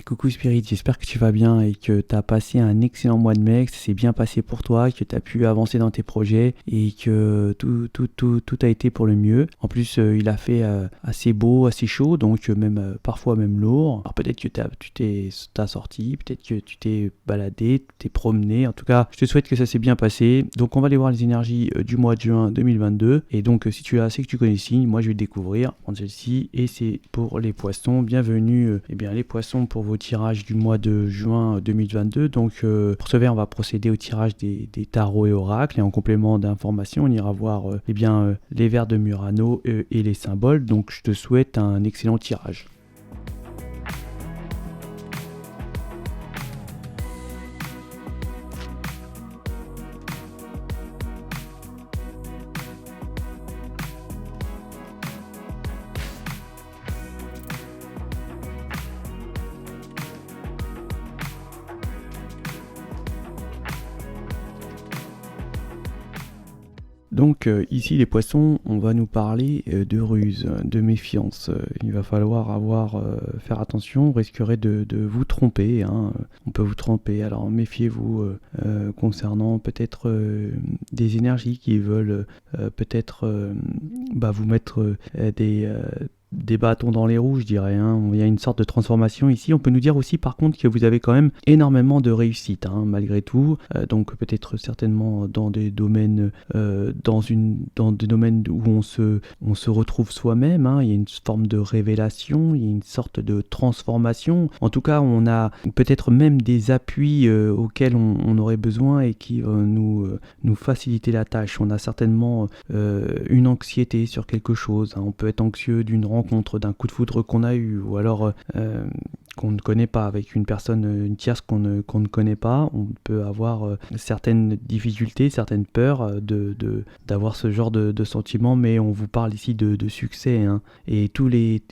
Coucou Spirit, j'espère que tu vas bien et que tu as passé un excellent mois de mai, que ça s'est bien passé pour toi, que tu as pu avancer dans tes projets et que tout a été pour le mieux. En plus, il a fait assez beau, assez chaud, donc même parfois même lourd. Alors peut-être que tu t'es sorti, peut-être que tu t'es baladé, tu t'es promené. En tout cas, je te souhaite que ça s'est bien passé. Donc on va aller voir les énergies du mois de juin 2022. Et donc si tu as assez que tu connais les signes, moi je vais découvrir prendre celle-ci et c'est pour les poissons. Bienvenue les poissons pour vos tirages du mois de juin 2022. Donc pour ce verre, on va procéder au tirage des tarots et oracles et en complément d'informations, on ira voir les vers de Murano et les symboles. Donc je te souhaite un excellent tirage. Donc ici les poissons, on va nous parler de ruse, de méfiance. Il va falloir faire attention, vous risquerez de vous tromper, hein. On peut vous tromper, alors méfiez-vous concernant peut-être des énergies qui veulent peut-être vous mettre des bâtons dans les roues, je dirais, hein. Il y a une sorte de transformation ici. On peut nous dire aussi par contre que vous avez quand même énormément de réussite, hein, malgré tout. Donc peut-être certainement dans des domaines dans des domaines où on se retrouve soi-même, hein. Il y a une forme de révélation, il y a une sorte de transformation. En tout cas, on a peut-être même des appuis auxquels on aurait besoin et qui nous faciliter la tâche. On a certainement une anxiété sur quelque chose, hein. On peut être anxieux d'une rencontre, d'un coup de foudre qu'on a eu, ou alors qu'on ne connaît pas, avec une personne, tierce qu'on ne connaît pas. On peut avoir certaines difficultés, certaines peurs d'avoir ce genre de sentiments, mais on vous parle ici de succès, hein. Et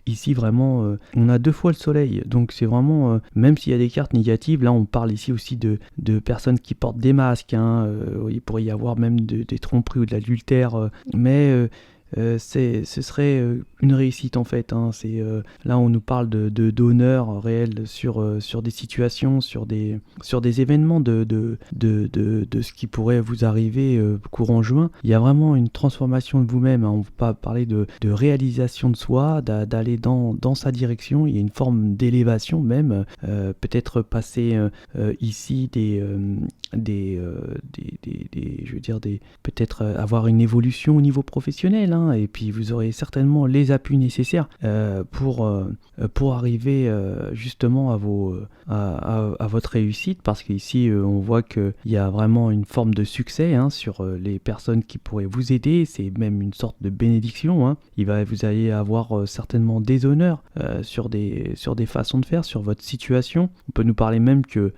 ici vraiment, on a 2 fois le soleil, donc c'est vraiment, même s'il y a des cartes négatives, là on parle ici aussi de personnes qui portent des masques, hein. Il pourrait y avoir même des tromperies ou de l'adultère, mais ce serait une réussite en fait, hein. Là on nous parle d'honneur réel sur des situations, sur des événements de ce qui pourrait vous arriver courant juin. Il y a vraiment une transformation de vous-même, hein. On ne peut pas parler de réalisation de soi, d'aller dans sa direction. Il y a une forme d'élévation même, peut-être passer ici peut-être avoir une évolution au niveau professionnel, hein. Et puis vous aurez certainement les appuis nécessaires pour arriver justement à votre réussite, parce qu'ici on voit qu'il y a vraiment une forme de succès, hein, sur les personnes qui pourraient vous aider. C'est même une sorte de bénédiction, hein. Vous allez avoir certainement des honneurs sur des façons de faire, sur votre situation. On peut nous parler même que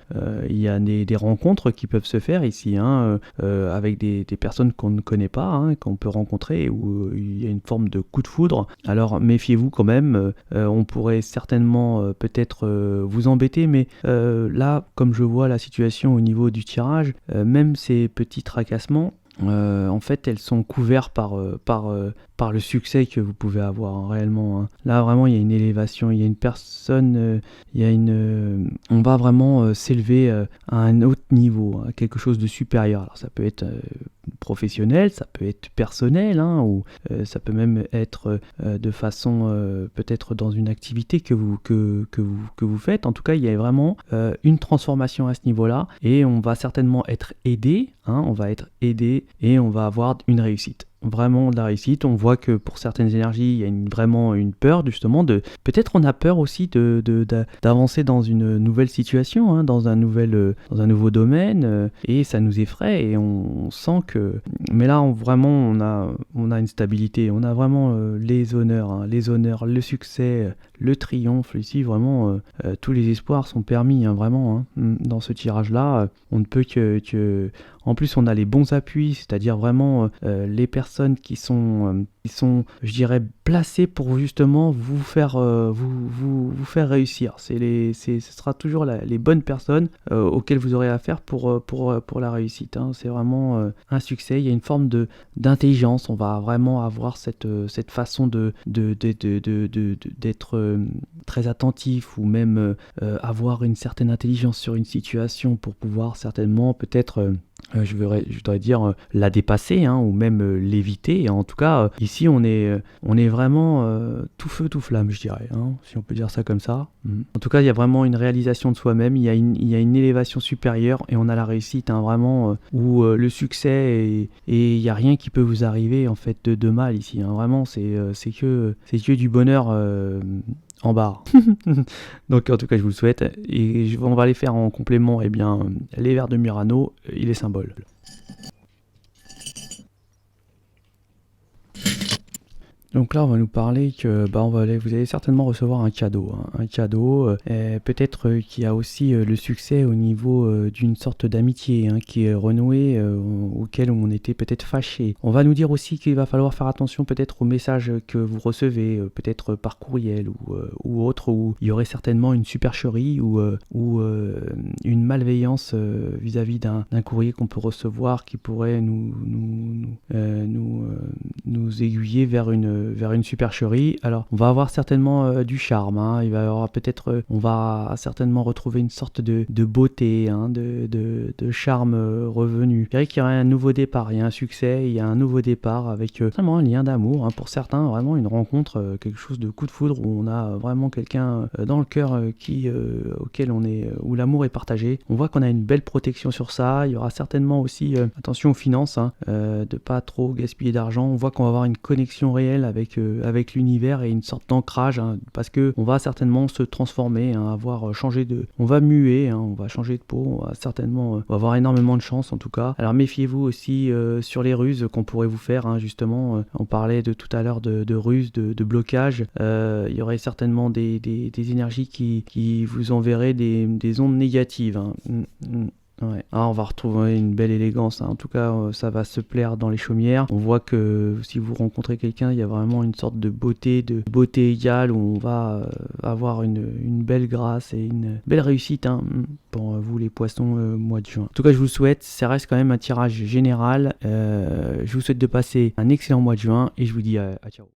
il y a des rencontres qui peuvent se faire ici, hein, avec des personnes qu'on ne connaît pas, hein, qu'on peut rencontrer, ou il y a une forme de coup de foudre. Alors méfiez-vous quand même, on pourrait certainement peut-être vous embêter, mais là, comme je vois la situation au niveau du tirage, même ces petits tracassements, en fait, elles sont couvertes par le succès que vous pouvez avoir hein, réellement. Hein. Là, vraiment, il y a une élévation, il y a une personne, on va vraiment s'élever à un autre niveau, à quelque chose de supérieur. Alors, ça peut être professionnel, ça peut être personnel, hein, ou ça peut même être de façon peut-être dans une activité que vous faites. En tout cas, il y a vraiment une transformation à ce niveau-là, et on va certainement être aidé, hein, on va être aidé et on va avoir une réussite. Vraiment de la réussite. On voit que pour certaines énergies, il y a vraiment une peur justement de... Peut-être on a peur aussi d'avancer dans une nouvelle situation, hein, dans un nouveau domaine, et ça nous effraie et on sent que... Mais là, vraiment, on a une stabilité, on a vraiment les honneurs, hein, le succès, le triomphe. Ici, vraiment, tous les espoirs sont permis, hein, vraiment. Hein, dans ce tirage-là, on ne peut que... En plus, on a les bons appuis, c'est-à-dire vraiment les personnes qui sont, je dirais, placées pour justement vous faire réussir. Ce sera toujours ce bonnes personnes auxquelles vous aurez affaire pour la réussite. Hein. C'est vraiment un succès. Il y a une forme d'intelligence. On va vraiment avoir cette façon d'être très attentif ou même avoir une certaine intelligence sur une situation pour pouvoir certainement peut-être... je voudrais dire la dépasser hein, ou même l'éviter. En tout cas, ici, on est vraiment tout feu, tout flamme, je dirais, hein, si on peut dire ça comme ça. En tout cas, il y a vraiment une réalisation de soi-même, il y a une élévation supérieure et on a la réussite, hein, vraiment, où le succès et il n'y a rien qui peut vous arriver en fait de mal ici. Hein, vraiment, c'est que du bonheur en barre. Donc en tout cas je vous le souhaite et on va aller faire en complément les vers de Murano et les symboles. Donc là, on va nous parler que vous allez certainement recevoir un cadeau. Hein. Un cadeau, peut-être qu'il y a aussi le succès au niveau d'une sorte d'amitié hein, qui est renouée, auquel on était peut-être fâché. On va nous dire aussi qu'il va falloir faire attention peut-être aux messages que vous recevez, peut-être par courriel ou autre, où il y aurait certainement une supercherie ou une malveillance vis-à-vis d'un courrier qu'on peut recevoir qui pourrait nous aiguiller vers une supercherie. Alors, on va avoir certainement du charme. Hein. Il va y avoir peut-être, on va certainement retrouver une sorte de beauté, hein, de charme revenu. Je dirais qu'il y aurait un nouveau départ. Il y a un succès, il y a un nouveau départ avec vraiment un lien d'amour. Hein. Pour certains, vraiment une rencontre, quelque chose de coup de foudre où on a vraiment quelqu'un dans le cœur auquel où l'amour est partagé. On voit qu'on a une belle protection sur ça. Il y aura certainement aussi attention aux finances, hein, de pas trop gaspiller d'argent. On voit qu'on va avoir une connexion réelle avec l'univers et une sorte d'ancrage hein, parce que on va certainement se transformer, hein, on va muer, hein, on va changer de peau, on va avoir énormément de chance en tout cas. Alors méfiez-vous aussi sur les ruses qu'on pourrait vous faire, hein, justement. On parlait tout à l'heure de ruses, de blocage. Il y aurait certainement des énergies qui vous enverraient des ondes négatives. Hein. Ouais. Ah, on va retrouver une belle élégance, hein. En tout cas ça va se plaire dans les chaumières. On voit que si vous rencontrez quelqu'un, il y a vraiment une sorte de beauté égale où on va avoir une belle grâce et une belle réussite hein, pour vous les poissons mois de juin. En tout cas je vous le souhaite, ça reste quand même un tirage général. Je vous souhaite de passer un excellent mois de juin et je vous dis à ciao.